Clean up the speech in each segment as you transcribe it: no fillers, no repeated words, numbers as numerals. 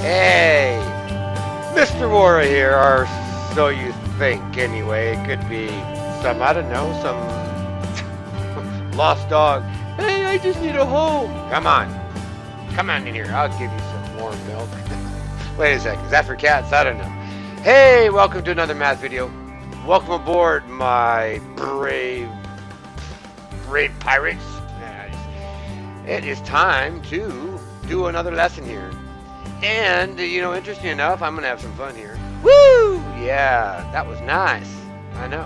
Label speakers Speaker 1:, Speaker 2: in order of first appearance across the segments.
Speaker 1: Hey, Mr. Wara here, or so you think anyway. It could be some, I don't know, some lost dog. Hey, I just need a home. Come on in here. I'll give you some warm milk. Wait a second, is that for cats? I don't know. Hey, welcome to another math video. Welcome aboard, my brave pirates. It is time to do another lesson here. And, interesting enough, I'm going to have some fun here. Woo! Yeah, that was nice. I know.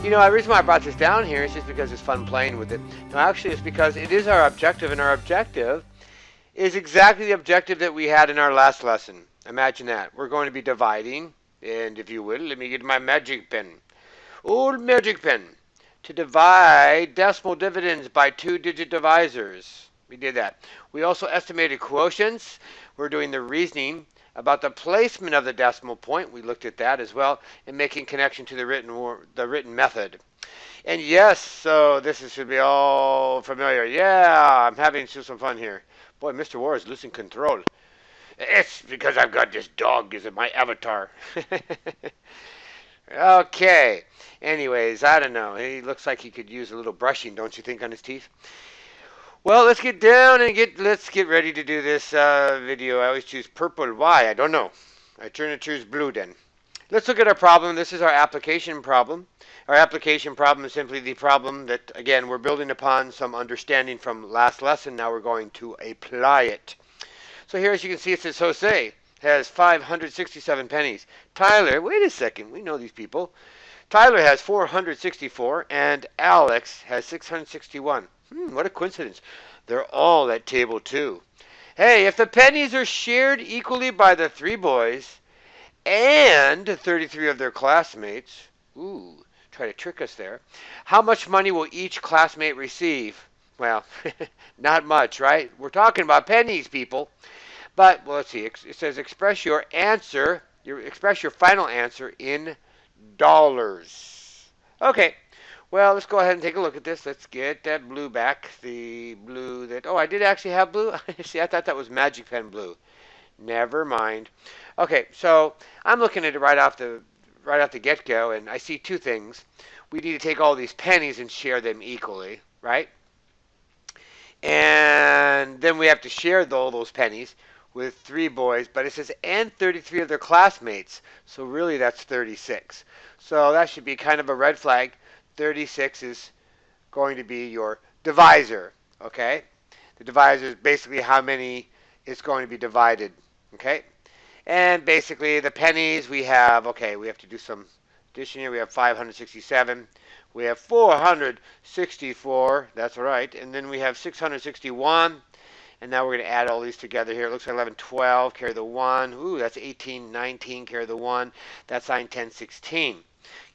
Speaker 1: The reason why I brought this down here is just because it's fun playing with it. No, actually, it's because it is our objective, and our objective is exactly the objective that we had in our last lesson. Imagine that. We're going to be dividing, and if you will, let me get my magic pen. Old magic pen. To divide decimal dividends by two-digit divisors. We did that. We also estimated quotients. We're doing the reasoning about the placement of the decimal point. We looked at that as well, and making connection to the written method. And yes, so this should be all familiar. Yeah, I'm having some fun here. Boy, Mr. War is losing control. It's because I've got this dog as my avatar. Okay. Anyways, I don't know. He looks like he could use a little brushing, don't you think, on his teeth? Well, let's get down and let's get ready to do this video. I always choose purple. Why? I don't know. I turn to choose blue then. Let's look at our problem. This is our application problem. Our application problem is simply the problem that, again, we're building upon some understanding from last lesson. Now we're going to apply it. So here, as you can see, it says Jose has 567 pennies. Tyler, wait a second. We know these people. Tyler has 464 and Alex has 661. What a coincidence. They're all at table 2. Hey, if the pennies are shared equally by the 3 boys and 33 of their classmates, try to trick us there, how much money will each classmate receive? Well, not much, right? We're talking about pennies, people. But, well, let's see. It says express your final answer in dollars. Okay. Well, let's go ahead and take a look at this. Let's get that blue back. The blue that... Oh, I did actually have blue. See, I thought that was magic pen blue. Never mind. Okay, so I'm looking at it right off the get-go, and I see 2 things. We need to take all these pennies and share them equally, right? And then we have to share all those pennies with 3 boys, but it says and 33 of their classmates. So really that's 36. So that should be kind of a red flag. 36 is going to be your divisor, okay? The divisor is basically how many it's going to be divided, okay? And basically the pennies we have, okay, we have to do some addition here. We have 567. We have 464, that's right. And then we have 661. And now we're going to add all these together here. It looks like 11, 12, carry the 1. Ooh, that's 18, 19, carry the 1. That's 9, 10, 16.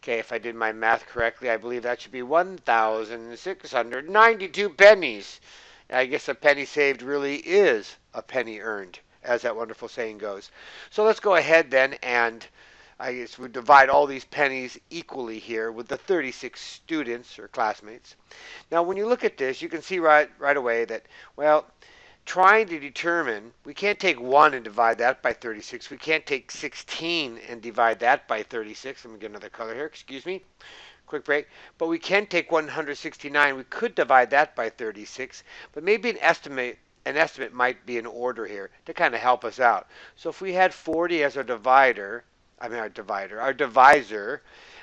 Speaker 1: Okay, if I did my math correctly, I believe that should be 1,692 pennies. I guess a penny saved really is a penny earned, as that wonderful saying goes. So let's go ahead then and I guess we divide all these pennies equally here with the 36 students or classmates. Now, when you look at this, you can see right away that, well, trying to determine, we can't take 1 and divide that by 36. We can't take 16 and divide that by 36. Let me get another color here. Excuse me. Quick break. But we can take 169. We could divide that by 36. But maybe an estimate might be in order here to kind of help us out. So if we had 40 as our divisor,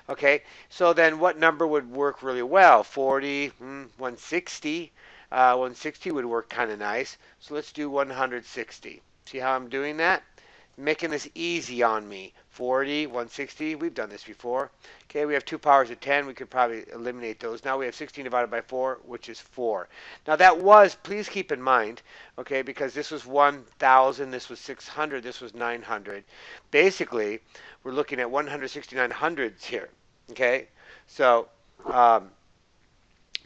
Speaker 1: okay, so then what number would work really well? 40, 160. 160 would work kind of nice. So let's do 160. See how I'm doing that? Making this easy on me. 40, 160, we've done this before. Okay, we have 2 powers of 10. We could probably eliminate those. Now we have 16 divided by 4, which is 4. Now that was, please keep in mind, okay, because this was 1,000, this was 600, this was 900. Basically, we're looking at 169 hundreds here, okay? So,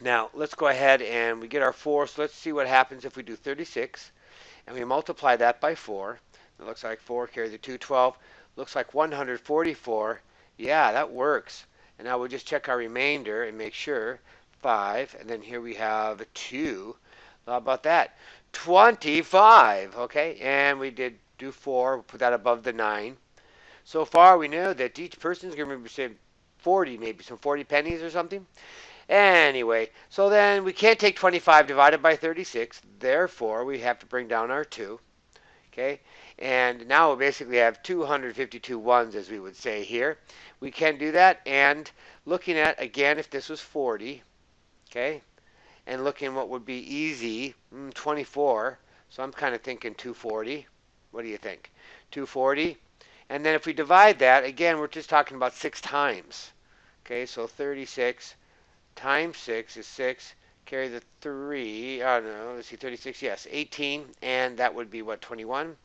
Speaker 1: now, let's go ahead and we get our 4. So let's see what happens if we do 36. And we multiply that by 4. It looks like 4 carry the 2. 12. Looks like 144. Yeah, that works. And now we'll just check our remainder and make sure. 5. And then here we have 2. How about that? 25. Okay, and we did do 4. We'll put that above the 9. So far, we know that each person's going to receive 40, maybe some 40 pennies or something. Anyway, so then we can't take 25 divided by 36. Therefore, we have to bring down our 2. Okay, and now we basically have 252 ones, as we would say here. We can do that, and looking at, again, if this was 40, okay, and looking what would be easy, 24. So I'm kind of thinking 240. What do you think? 240. And then if we divide that, again, we're just talking about 6 times. Okay, so 36 times 6 is 6. Carry the 3. Oh, no, let's see, 36, yes, 18. And that would be, what, 21?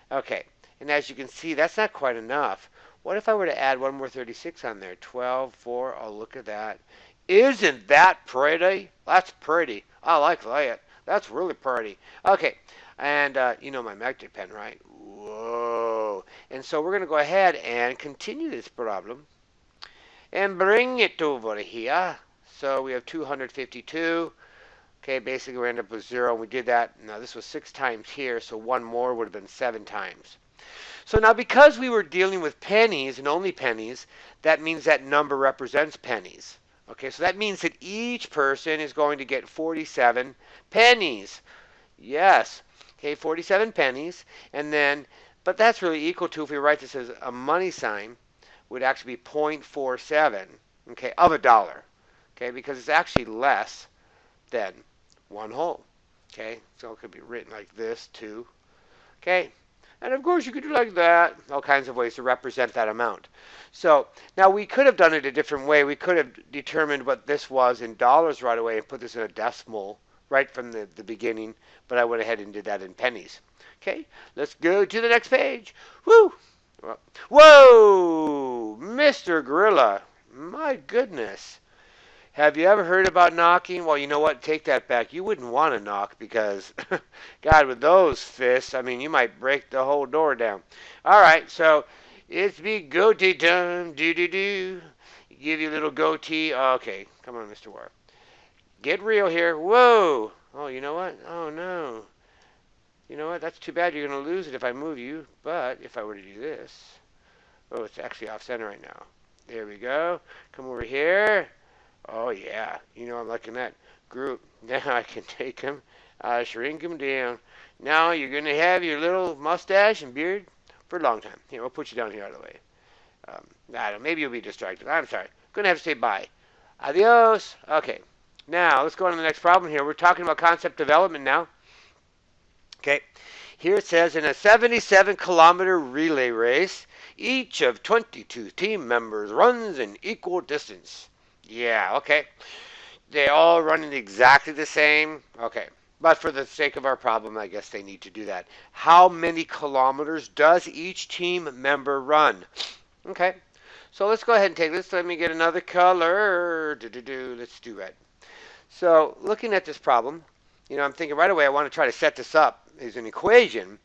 Speaker 1: Okay, and as you can see, that's not quite enough. What if I were to add one more 36 on there? 12, 4, oh, look at that. Isn't that pretty? That's pretty. I like that. That's really pretty. Okay, and you know my magic pen, right? Whoa. And so we're going to go ahead and continue this problem and bring it over here. So we have 252. Okay, basically we end up with 0. We did that. Now this was 6 times here, so one more would have been 7 times. So now because we were dealing with pennies and only pennies, that means that number represents pennies. Okay, so that means that each person is going to get 47 pennies. Yes. Okay, 47 pennies. And then, but that's really equal to, if we write this as a money sign, would actually be 0.47, okay, of a dollar. Okay, because it's actually less than 1 whole. Okay, so it could be written like this too. Okay, and of course you could do like that, all kinds of ways to represent that amount. So now we could have done it a different way. We could have determined what this was in dollars right away and put this in a decimal right from the beginning, but I went ahead and did that in pennies. Okay, let's go to the next page. Woo! Whoa! Mr. Gorilla, my goodness. Have you ever heard about knocking? Well, you know what? Take that back. You wouldn't want to knock because, God, with those fists, I mean, you might break the whole door down. All right, so it's be goatee time. Do. Give you a little goatee. Okay, come on, Mr. War. Get real here. Whoa. Oh, you know what? Oh, no. You know what? That's too bad. You're going to lose it if I move you. But if I were to do this. Oh, it's actually off center right now. There we go. Come over here. Oh, yeah. You know I'm liking that group. Now I can take him, shrink him down. Now you're going to have your little mustache and beard for a long time. Here, we'll put you down here out of the way. I don't know. Maybe you'll be distracted. I'm sorry. Going to have to say bye. Adios. Okay. Now, let's go on to the next problem here. We're talking about concept development now. Okay. Here it says, in a 77-kilometer relay race, each of 22 team members runs an equal distance. Yeah, okay. They all running exactly the same. Okay. But for the sake of our problem, I guess they need to do that. How many kilometers does each team member run? Okay. So let's go ahead and take this. Let me get another color. Let's do red. So looking at this problem, you know, I'm thinking right away I want to try to set this up as an equation.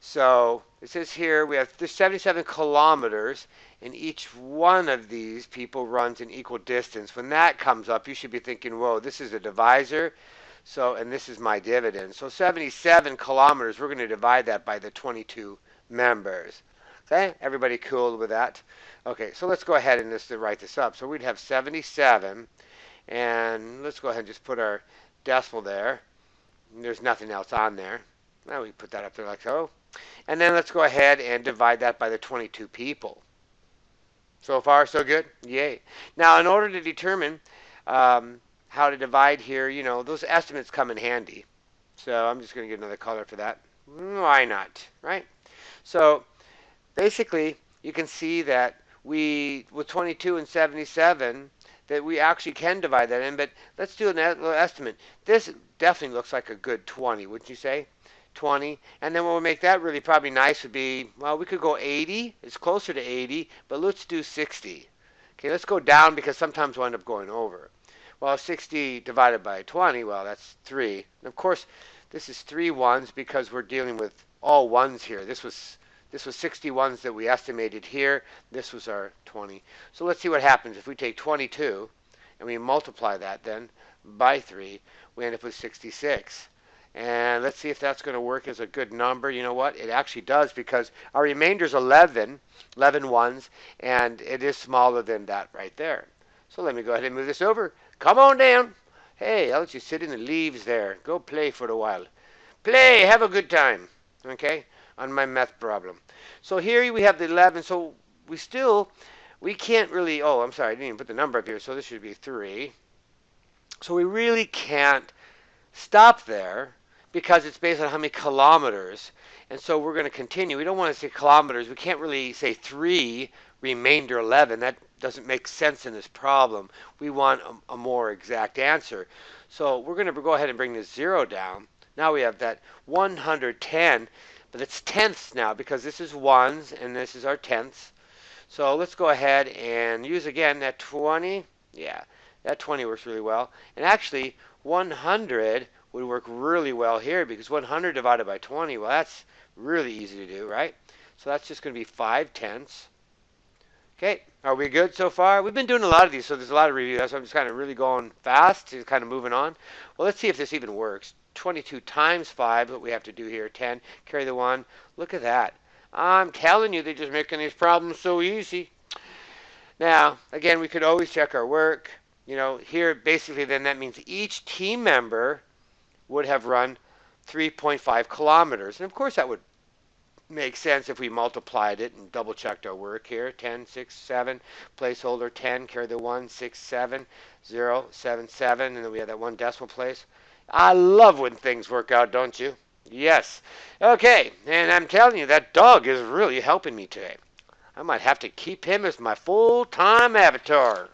Speaker 1: So it says here we have 77 kilometers, and each one of these people runs an equal distance. When that comes up, you should be thinking, whoa, this is a divisor. So, and this is my dividend. So 77 kilometers, we're going to divide that by the 22 members. Okay, everybody cool with that? Okay, so let's go ahead and just write this up. So we'd have 77, and let's go ahead and just put our decimal there. There's nothing else on there. Now we put that up there like so. And then let's go ahead and divide that by the 22 people. So far, so good? Yay. Now, in order to determine how to divide here, you know, those estimates come in handy. So I'm just going to get another color for that. Why not, right? So basically, you can see that we, with 22 and 77, that we actually can divide that in. But let's do an estimate. This definitely looks like a good 20, wouldn't you say? 20. And then what would make that really probably nice would be, well, we could go 80. It's closer to 80, but let's do 60. Okay, let's go down because sometimes we'll end up going over. Well, 60 divided by 20, well, that's 3. And of course, this is 3 ones because we're dealing with all ones here. This was 60 ones that we estimated here. This was our 20. So let's see what happens if we take 22 and we multiply that then by 3. We end up with 66. And let's see if that's going to work as a good number. You know what? It actually does because our remainder is 11, 11 ones, and it is smaller than that right there. So let me go ahead and move this over. Come on down. Hey, I'll let you sit in the leaves there. Go play for a while. Play, have a good time. Okay? On my math problem. So here we have the 11. So we can't really, oh, I'm sorry, I didn't even put the number up here. So this should be 3. So we really can't stop there because it's based on how many kilometers. And so we're going to continue. We don't want to say kilometers. We can't really say 3, remainder 11. That doesn't make sense in this problem. We want a more exact answer. So we're going to go ahead and bring this 0 down. Now we have that 110, but it's tenths now because this is ones and this is our tenths. So let's go ahead and use again that 20. Yeah, that 20 works really well. And actually, 100 would work really well here because 100 divided by 20, well, that's really easy to do, right? So that's just going to be 5 tenths. Okay, are we good so far? We've been doing a lot of these, so there's a lot of review. That's why I'm just kind of really going fast, just kind of moving on. Well, let's see if this even works. 22 times 5, what we have to do here, 10, carry the 1. Look at that. I'm telling you, they're just making these problems so easy. Now, again, we could always check our work. You know, here, basically, then that means each team member would have run 3.5 kilometers. And, of course, that would make sense if we multiplied it and double checked our work here. 10, 6, 7, placeholder 10, carry the 1, 6, 7, 0, 7, 7, and then we have that one decimal place. I love when things work out, don't you? Yes. Okay, and I'm telling you, that dog is really helping me today. I might have to keep him as my full-time avatar.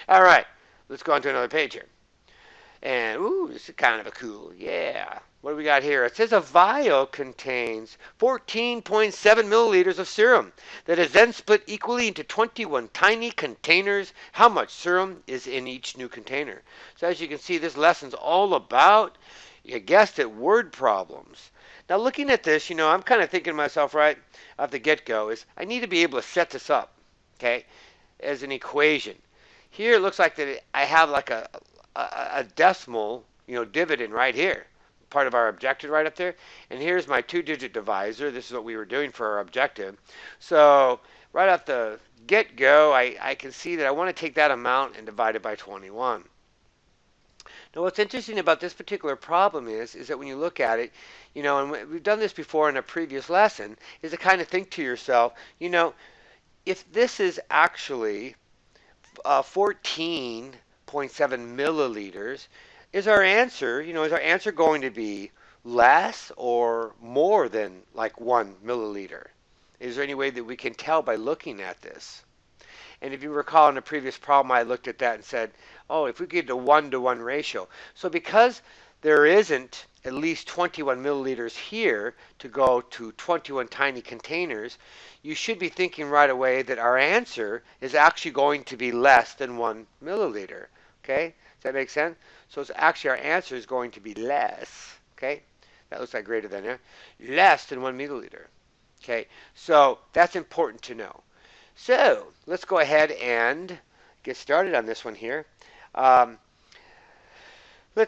Speaker 1: All right, let's go on to another page here. And, ooh, this is kind of a cool, yeah. What do we got here? It says a vial contains 14.7 milliliters of serum that is then split equally into 21 tiny containers. How much serum is in each new container? So as you can see, this lesson's all about, you guessed it, word problems. Now looking at this, you know, I'm kind of thinking to myself, right, off the get-go, is I need to be able to set this up, okay, as an equation. Here it looks like that I have like a decimal, you know, dividend right here, part of our objective right up there. And here's my 2-digit divisor. This is what we were doing for our objective. So right off the get-go, I can see that I want to take that amount and divide it by 21. Now what's interesting about this particular problem is that when you look at it, you know, and we've done this before in a previous lesson, is to kind of think to yourself, you know, if this is actually 14.7 milliliters, is our answer, you know, is our answer going to be less or more than like 1 milliliter? Is there any way that we can tell by looking at this? And if you recall in the previous problem, I looked at that and said, oh, if we get a 1-to-1 ratio. So because there isn't at least 21 milliliters here to go to 21 tiny containers, you should be thinking right away that our answer is actually going to be less than 1 milliliter. Okay? Does that make sense? So it's actually our answer is going to be less. Okay? That looks like greater than there. Less than 1 milliliter. Okay? So that's important to know. So let's go ahead and get started on this one here. Let's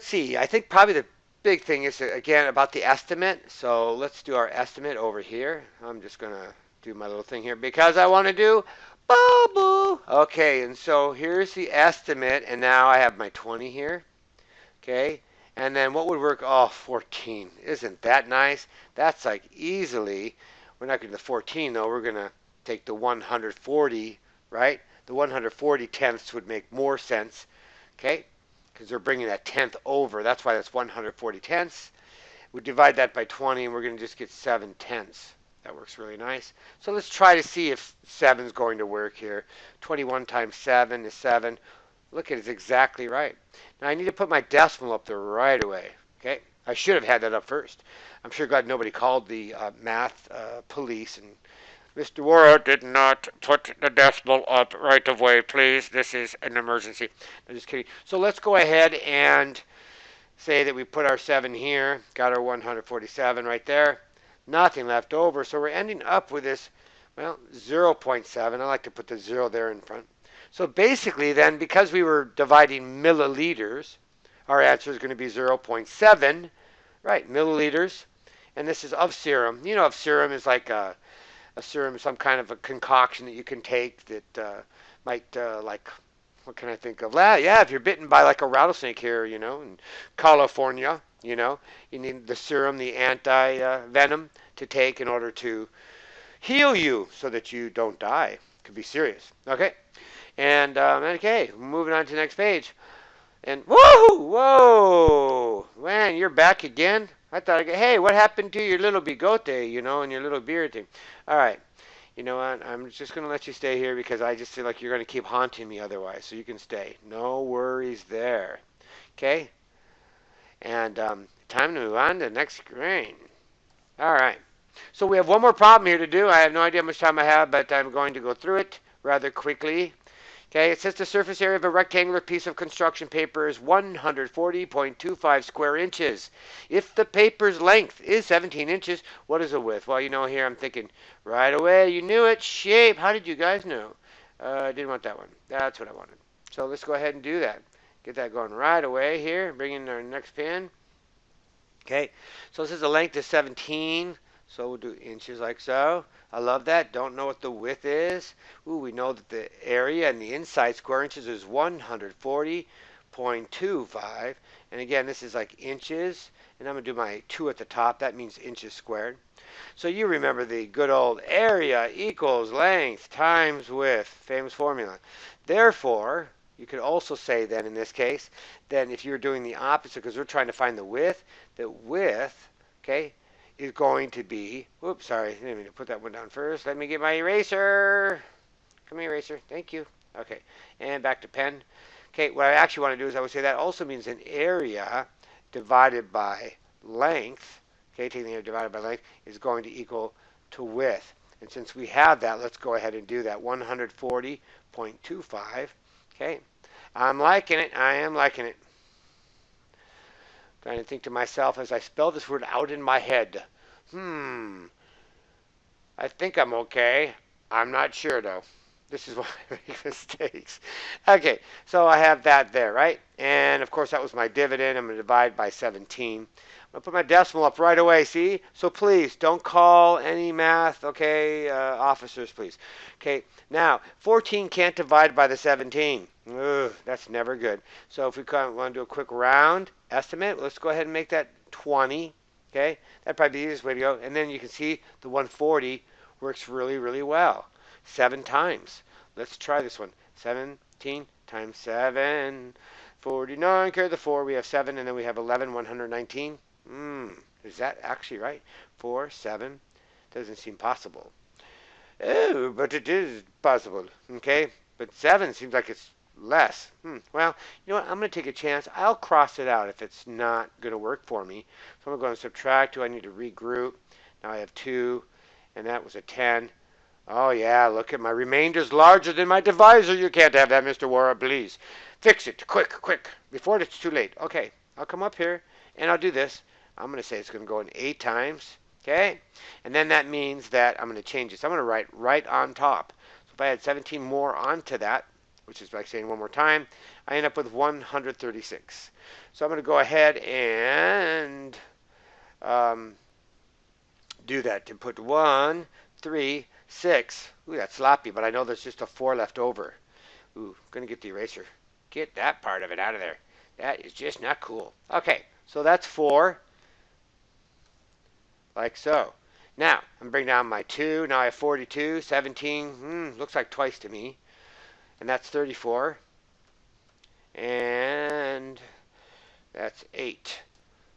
Speaker 1: see. I think probably the big thing is, again, about the estimate. So let's do our estimate over here. I'm just going to do my little thing here because I want to do boo-boo. Okay, and so here's the estimate, and now I have my 20 here. Okay, and then what would work? Oh, 14. Isn't that nice? That's like easily, we're not going to do the 14 though, we're going to take the 140, right? The 140 tenths would make more sense, okay? Because they're bringing that tenth over. That's why that's 140 tenths. We divide that by 20, and we're going to just get 7 tenths. That works really nice. So let's try to see if 7 is going to work here. 21 times 7 is 7. Look, it's exactly right. Now I need to put my decimal up there right away, okay? I should have had that up first. I'm sure glad nobody called the math police and Mr. Warrow did not put the decimal up right away, please. This is an emergency. I'm just kidding. So let's go ahead and say that we put our 7 here. Got our 147 right there. Nothing left over. So we're ending up with this, well, 0.7. I like to put the 0 there in front. So basically then, because we were dividing milliliters, our answer is going to be 0.7 Right, milliliters. And this is of serum. You know, of serum is like a serum, some kind of a concoction that you can take that might, like, what can I think of? Yeah, if you're bitten by like a rattlesnake here, in California, you need the serum, the anti-venom to take in order to heal you so that you don't die. Could be serious. Okay. And okay, moving on to the next page. And whoa, whoa, man, you're back again. I thought, hey, what happened to your little bigote, and your little beard thing? All right, you know what? I'm just gonna let you stay here because I just feel like you're gonna keep haunting me otherwise. So you can stay. No worries there. Okay. And time to move on to the next screen. All right. So we have one more problem here to do. I have no idea how much time I have, but I'm going to go through it rather quickly. Okay, it says the surface area of a rectangular piece of construction paper is 140.25 square inches. If the paper's length is 17 inches, what is the width? Well, here I'm thinking right away, you knew it. Shape. How did you guys know? I didn't want that one. That's what I wanted. So let's go ahead and do that. Get that going right away here. Bring in our next pin. Okay, so this is the length is 17. So we'll do inches like so. I love that. Don't know what the width is. Ooh, we know that the area and the inside square inches is 140.25. And again, this is like inches. And I'm going to do my 2 at the top. That means inches squared. So you remember the good old area equals length times width. Famous formula. Therefore, you could also say then in this case, then if you're doing the opposite, because we're trying to find the width, okay, is going to be, oops, sorry, let me put that one down first. Let me get my eraser. Come here, eraser. Thank you. Okay, and back to pen. Okay, what I actually want to do is I would say that also means an area divided by length, okay, taking the area divided by length, is going to equal to width. And since we have that, let's go ahead and do that. 140.25. Okay, I'm liking it. I am liking it. Trying to think to myself as I spell this word out in my head. I think I'm okay. I'm not sure though. This is why I make mistakes. Okay, so I have that there, right? And of course that was my dividend. I'm going to divide by 17. I'm going to put my decimal up right away, see? So please don't call any math, okay, officers, please. Okay, now 14 can't divide by the 17. Ugh, that's never good. So if we want to do a quick round estimate, let's go ahead and make that 20. Okay, that'd probably be the easiest way to go. And then you can see the 140 works really, really well. 7 times. Let's try this one. 17 times 7. 49, carry the 4. We have 7, and then we have 11, 119. Is that actually right? 4, 7. Doesn't seem possible. Oh, but it is possible. Okay, but 7 seems like it's less. Well, you know what? I'm going to take a chance. I'll cross it out if it's not going to work for me. So I'm going to subtract 2. I need to regroup. Now I have 2, and that was a 10. Oh, yeah, look at my remainder's larger than my divisor. You can't have that, Mr. Wara, please. Fix it, quick, quick, before it's too late. Okay, I'll come up here, and I'll do this. I'm going to say it's going to go in 8 times, okay? And then that means that I'm going to change this. I'm going to write right on top. So if I add 17 more onto that, which is like saying one more time, I end up with 136. So I'm going to go ahead and do that to put 1, 3, 6. Ooh, that's sloppy, but I know there's just a 4 left over. Ooh, going to get the eraser. Get that part of it out of there. That is just not cool. Okay, so that's 4. Like so. Now, I'm bringing down my 2. Now I have 42, 17. Looks like twice to me. And that's 34. And that's 8.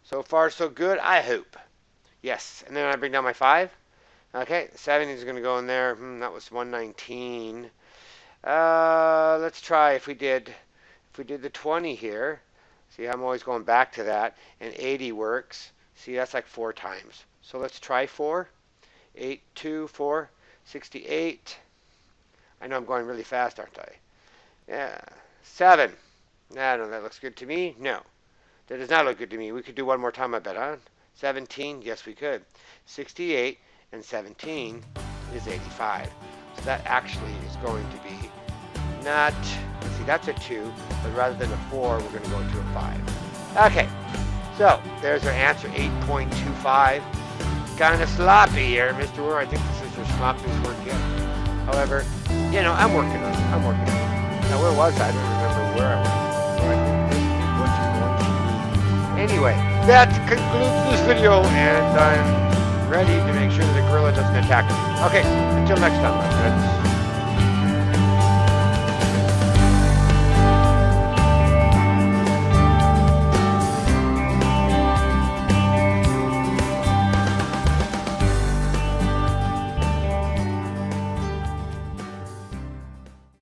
Speaker 1: So far, so good, I hope. Yes, and then I bring down my 5. Okay, 7 is going to go in there. That was 119. Let's try if we did the 20 here. See, I'm always going back to that. And 80 works. See, that's like 4 times. So let's try 4. 8, 2, 4, 68. I know I'm going really fast, aren't I? Yeah. 7. No, that looks good to me. No, that does not look good to me. We could do one more time, I bet, huh? 17. Yes, we could. 68 and 17 is 85. So that actually is going to be not, let's see, that's a 2, but rather than a 4, we're going to go to a 5. Okay, So, there's our answer, 8.25. Kind of sloppy here, Mr. Moore. I think this is the sloppiest one yet. However, you know, I'm working on it. Now, where was I? I don't remember where I was. So I think this is what you're going to do. Anyway, that concludes this video, and I'm ready to make sure the gorilla doesn't attack us. Okay, until next time, my friends.